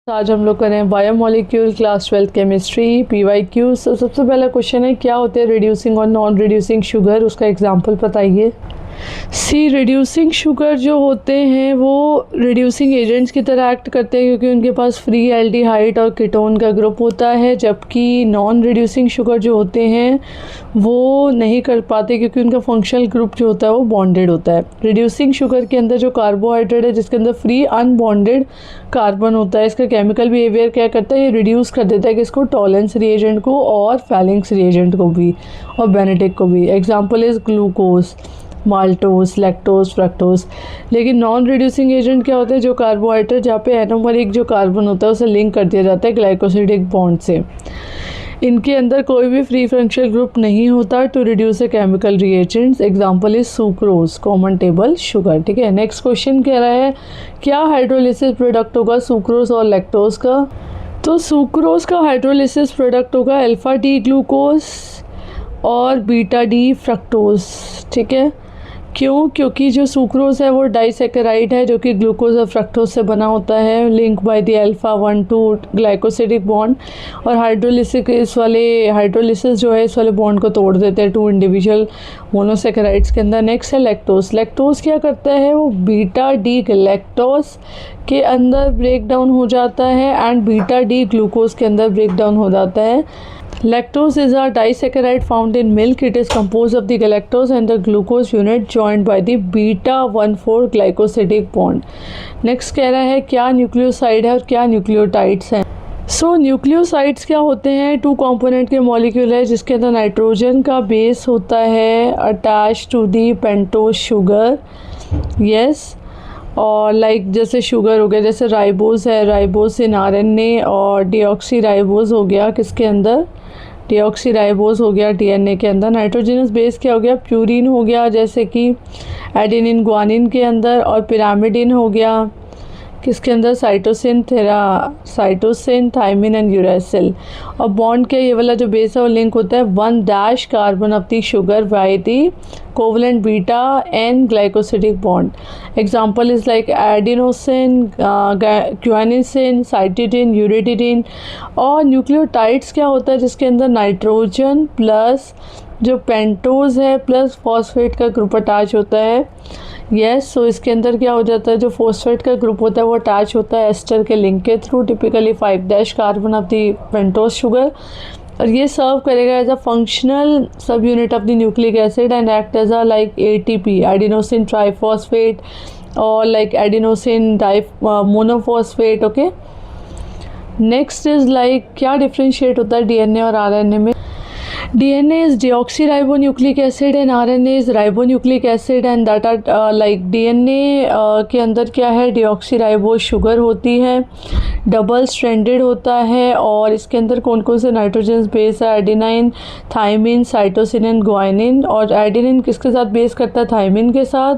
आज हम लोग करें बायोमोलिक्यूल क्लास 12 केमिस्ट्री PYQ। सबसे पहला क्वेश्चन है, क्या होते हैं रिड्यूसिंग और नॉन रिड्यूसिंग शुगर, उसका एग्जांपल बताइए। रिड्यूसिंग शुगर जो होते हैं वो रिड्यूसिंग एजेंट्स की तरह एक्ट करते हैं क्योंकि उनके पास फ्री एल्डिहाइड और कीटोन का ग्रुप होता है, जबकि नॉन रिड्यूसिंग शुगर जो होते हैं वो नहीं कर पाते क्योंकि उनका फंक्शनल ग्रुप जो होता है वो बॉन्डेड होता है। रिड्यूसिंग शुगर के अंदर जो कार्बोहाइड्रेट है जिसके अंदर फ्री अनबॉन्डेड कार्बन होता है, इसका केमिकल बिहेवियर क्या करता है, ये रिड्यूस कर देता है कि इसको टॉलेंस रिएजेंट को और फैलिंग्स रिएजेंट को भी और बेनेडिक्ट को भी। Example is glucose, maltose, lactose, fructose. लेकिन नॉन रिड्यूसिंग एजेंट क्या होता है, जो कार्बोहाइड्रेट जहाँ पे एनोमरिक जो कार्बन होता है उसे लिंक कर दिया जाता है ग्लाइकोसिडिक बॉन्ड से। इनके अंदर कोई भी फ्री फंक्शनल ग्रुप नहीं होता to reduce a chemical reagents. Example is sucrose, common table sugar. ठीक है, नेक्स्ट क्वेश्चन कह रहा है क्या हाइड्रोलिसिस प्रोडक्ट होगा सुक्रोज और लैक्टोज का। तो सुक्रोज का हाइड्रोलिसिस प्रोडक्ट होगा अल्फा डी ग्लूकोज और बीटा डी फ्रक्टोज। ठीक है, क्यों? क्योंकि जो सुक्रोज है वो डाइसैकेराइड है जो कि ग्लूकोज और फ्रक्टोज से बना होता है, link by the alpha 1,2 glycosidic bond. और हाइड्रोलिसिस जो है इस वाले बॉन्ड को तोड़ देते हैं 2 इंडिविजुअल मोनोसेकेराइड्स के अंदर। नेक्स्ट है लैक्टोज। लैक्टोज क्या करता है, वो बीटा डी लैक्टोज के अंदर ब्रेक डाउन हो जाता है एंड बीटा डी ग्लूकोज के अंदर ब्रेक डाउन हो जाता है। Lactose is a disaccharide found in milk. It is composed of the galactose and the glucose unit joined by the beta 1,4 glycosidic bond. Next कह रहा है क्या न्यूक्लियोसाइड है और क्या न्यूक्लियोटाइड्स हैं। न्यूक्लियोसाइड्स क्या होते हैं, 2 कंपोनेंट के मॉलिक्यूल है जिसके अंदर नाइट्रोजन का बेस होता है attach to the pentose sugar. Yes, और जैसे शुगर हो गया, जैसे राइबोज है, राइबोज इन RNA, और डीऑक्सी राइबोज हो गया किसके अंदर, डीऑक्सी राइबोज हो गया DNA के अंदर। नाइट्रोजनस बेस क्या हो गया, प्यूरिन हो गया जैसे कि एडेनिन ग्वानिन के अंदर, और पिरामिडिन हो गया किसके अंदर, साइटोसिन, थाइमिन एंड यूरेसिल। और बॉन्ड के ये वाला जो बेस है वो लिंक होता है 1' carbon of the sugar by the covalent beta N glycosidic bond. Example is like adenosine, guanosine, cytidine, uridine. और न्यूक्लियोटाइड्स क्या होता है, जिसके अंदर नाइट्रोजन प्लस जो पेंटोज है प्लस फॉस्फेट का ग्रुप अटैच होता है। सो इसके अंदर क्या हो जाता है, जो फॉस्फेट का ग्रुप होता है वो अटैच होता है एस्टर के लिंक के through, typically 5' carbon of the pentose sugar. और ये सर्व करेगा as a functional subunit of the nucleic acid and act as a ATP, adenosine triphosphate, और adenosine monophosphate. Okay, next is क्या differentiate होता है DNA और RNA में। DNA is deoxyribonucleic acid and RNA is ribonucleic acid and that are DNA के अंदर क्या है, deoxyribose शुगर होती है, डबल स्ट्रैंडेड होता है, और इसके अंदर कौन कौन से नाइट्रोजन बेस है, adenine, thymine, cytosine and guanine. और एडेनिन किसके साथ बेस करता है, थाइमिन के साथ।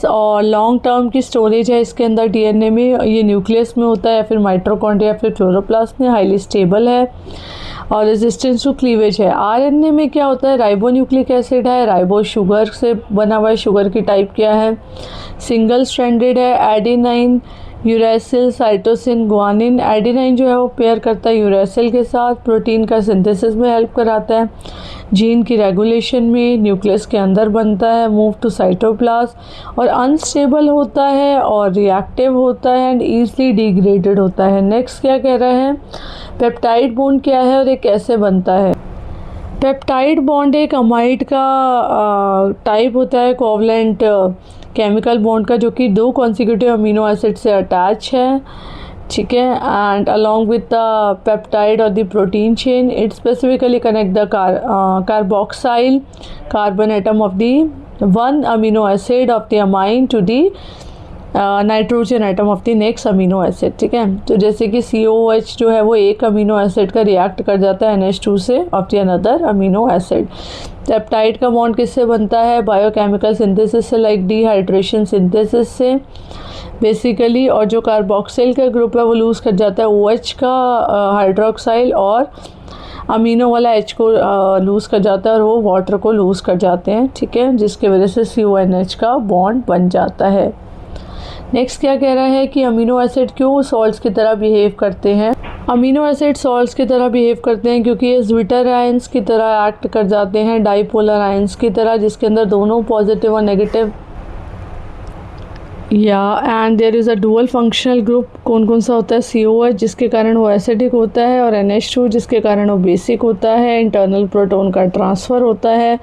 और लॉन्ग टर्म की स्टोरेज है इसके अंदर DNA में, ये न्यूक्लियस में होता है या फिर माइटोकॉन्ड्रिया या फिर क्लोरोप्लास्ट में, हाईली स्टेबल है और रेजिस्टेंस टू क्लीवेज है। RNA में क्या होता है, राइबोन्यूक्लिक एसिड है, राइबो शुगर से बना हुआ है, शुगर की टाइप क्या है, सिंगल स्ट्रैंडेड है, adenine, uracil, cytosine, guanine. Adenine जो है वो पेयर करता है यूरेसिल के साथ, प्रोटीन का सिंथेसिस में हेल्प कराता है, जीन की रेगुलेशन में, न्यूक्लियस के अंदर बनता है, मूव टू साइटोप्लाज्म, और अनस्टेबल होता है और रिएक्टिव होता है एंड ईजिली डिग्रेडेड होता है। नेक्स्ट क्या कह रहे हैं, पेप्टाइड बॉन्ड क्या है और ये कैसे बनता है। पेप्टाइड बॉन्ड एक अमाइड का टाइप होता है, कोवलेंट केमिकल बॉन्ड का, जो कि 2 कॉन्सिक्यूटिव अमीनो एसिड से अटैच है। ठीक है, and along with the peptide और the protein chain it specifically connect the carboxyl carbon atom of the 1 amino acid of the amine to the nitrogen atom of the next amino acid. ठीक है, तो जैसे कि COOH जो है वो एक अमीनो एसिड का रिएक्ट कर जाता है NH2 से of the another amino acid. Peptide का बॉन्ड किससे बनता है, बायोकेमिकल सिंथेसिस से, डिहाइड्रेशन सिंथेसिस से बेसिकली। और जो कार्बोक्सिल का ग्रुप है वो लूज़ कर जाता है OH का हाइड्रोक्साइल, और अमीनो वाला H को लूज़ कर जाता है और वो वाटर को लूज़ कर जाते हैं। ठीक है, जिसकी वजह से CONH का बॉन्ड बन जाता है। नेक्स्ट क्या कह रहा है कि अमीनो एसिड क्यों सॉल्ट्स की तरह बिहेव करते हैं। अमीनो एसिड सॉल्ट्स की तरह बिहेव करते हैं क्योंकि ये ज्विटर आयंस की तरह एक्ट कर जाते हैं, डाईपोलर आयंस की तरह, जिसके अंदर दोनों पॉजिटिव और negative and there is a dual functional group. कौन कौन सा होता है? COH जिसके कारण वो एसिडिक होता है, और NH2 जिसके कारण वो बेसिक होता है। इंटरनल प्रोटॉन का ट्रांसफ़र होता है,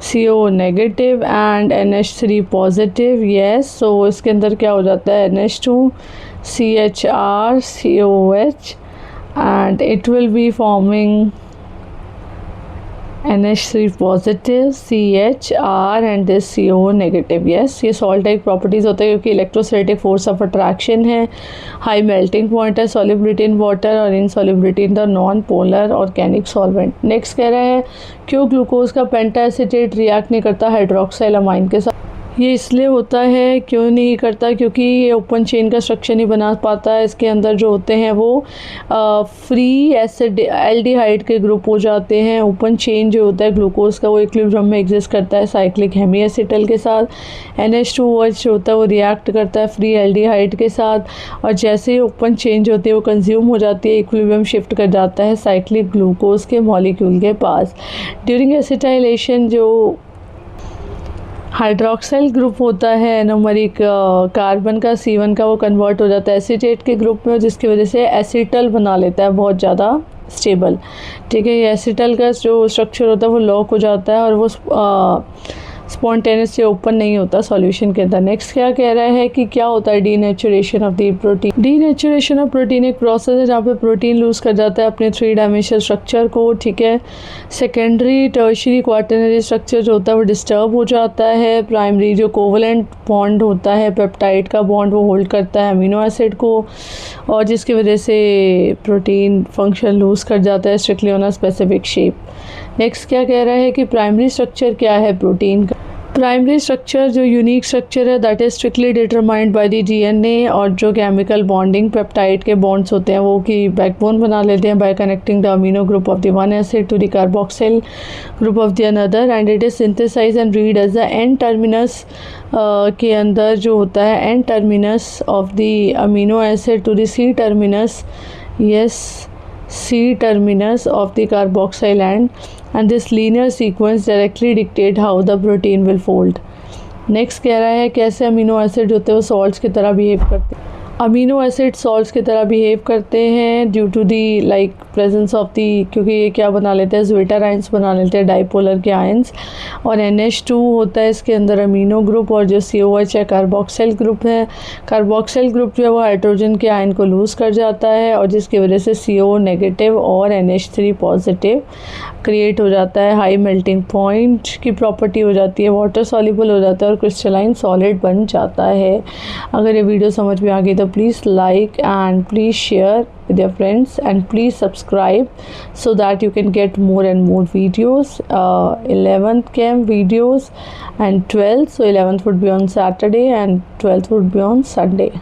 CO negative end NH3 positive. Yes, so इसके अंदर क्या हो जाता है? NH2 CHR COH and it will be forming NH3 positive, CHR and this CO negative। yes, ये सॉल्ट टाइप प्रॉपर्टीज़ होता है क्योंकि इलेक्ट्रोस्टैटिक फोर्स ऑफ अट्रैक्शन है, हाई मेल्टिंग पॉइंट है, सॉल्युबिलिटी इन वाटर और इनसॉल्युबिलिटी in the non polar organic solvent. Next कह रहा है क्यों ग्लूकोज का पेंटाएसिटेट रिएक्ट नहीं करता हाइड्रोक्साइल अमाइन के साथ। ये इसलिए होता है, क्यों नहीं करता? क्योंकि ये ओपन चेन का स्ट्रक्चर नहीं बना पाता है। इसके अंदर जो होते हैं वो फ्री एसिड एल्डिहाइड के ग्रुप हो जाते हैं। ओपन चेन जो होता है ग्लूकोज का वो इक्विलिब्रियम में एग्जिस्ट करता है साइक्लिक हेमीएसिटल के साथ। NH2OH जो होता है वो रिएक्ट करता है फ्री एल्डिहाइड के साथ, और जैसे ही ओपन चेन जो होती है वो कंज्यूम हो जाती है, इक्विलिब्रियम शिफ्ट कर जाता है साइक्लिक ग्लूकोज के मॉलिक्यूल के पास। ड्यूरिंग एसिटाइलेशन जो हाइड्रोक्साइल ग्रुप होता है एनोमरिक कार्बन का C1 का, वो कन्वर्ट हो जाता है एसीटेट के ग्रुप में, जिसकी वजह से एसिटल बना लेता है बहुत ज़्यादा स्टेबल। ठीक है, ये एसिटल का जो स्ट्रक्चर होता है वो लॉक हो जाता है और वो स्पॉन्टेनियसली ओपन नहीं होता सॉल्यूशन के अंदर। नेक्स्ट क्या कह रहा है कि क्या होता है denaturation of the protein. Denaturation of protein एक प्रोसेस है जहाँ पे प्रोटीन लूज़ कर जाता है अपने 3 डायमेंशनल स्ट्रक्चर को। ठीक है, सेकेंडरी टर्शियरी क्वाटरनरी स्ट्रक्चर जो होता है वो डिस्टर्ब हो जाता है। प्राइमरी जो कोवलेंट बॉन्ड होता है पेप्टाइड का बॉन्ड वो होल्ड करता है अमीनो एसिड को, और जिसकी वजह से प्रोटीन फंक्शन लूज़ कर जाता है strictly on a specific shape. Next क्या कह रहा है कि प्राइमरी स्ट्रक्चर क्या है प्रोटीन का। प्राइमरी स्ट्रक्चर जो यूनिक स्ट्रक्चर है that is strictly determined by the DNA, और जो केमिकल बॉन्डिंग पेप्टाइड के बॉन्ड्स होते हैं वो की बैकबोन बना लेते हैं by connecting the amino group of the one acid to the carboxyl group of the another, and it is synthesise and read as the N terminus के अंदर जो होता है N terminus of the amino acid to the C terminus. Yes, C terminus of the carboxyl end, and this linear sequence directly dictate how the protein will fold। Next कह रहा है कैसे amino acid होते हैं वो salts की तरह behave करते हैं। अमीनो एसिड सॉल्ट्स की तरह बिहेव करते हैं due to the like presence of the, क्योंकि ये क्या बना लेते हैं ज्विटर आयंस बना लेते हैं डाईपोलर के आयंस, और NH2 होता है इसके अंदर अमीनो ग्रुप, और जो COH है कार्बोक्सिल ग्रुप है। कार्बोक्सिल ग्रुप जो है वो हाइड्रोजन के आयन को लूज़ कर जाता है, और जिसकी वजह से CO नेगेटिव और NH3 पॉजिटिव क्रिएट हो जाता है। हाई मेल्टिंग पॉइंट की प्रॉपर्टी हो जाती है, वाटर सॉल्युबल हो जाता है और क्रिस्टलाइन सॉलिड बन जाता है। अगर ये वीडियो समझ में आ गई तो please like and please share with your friends and please subscribe so that you can get more and more videos, 11th chem videos and 12th, so 11th would be on Saturday and 12th would be on Sunday.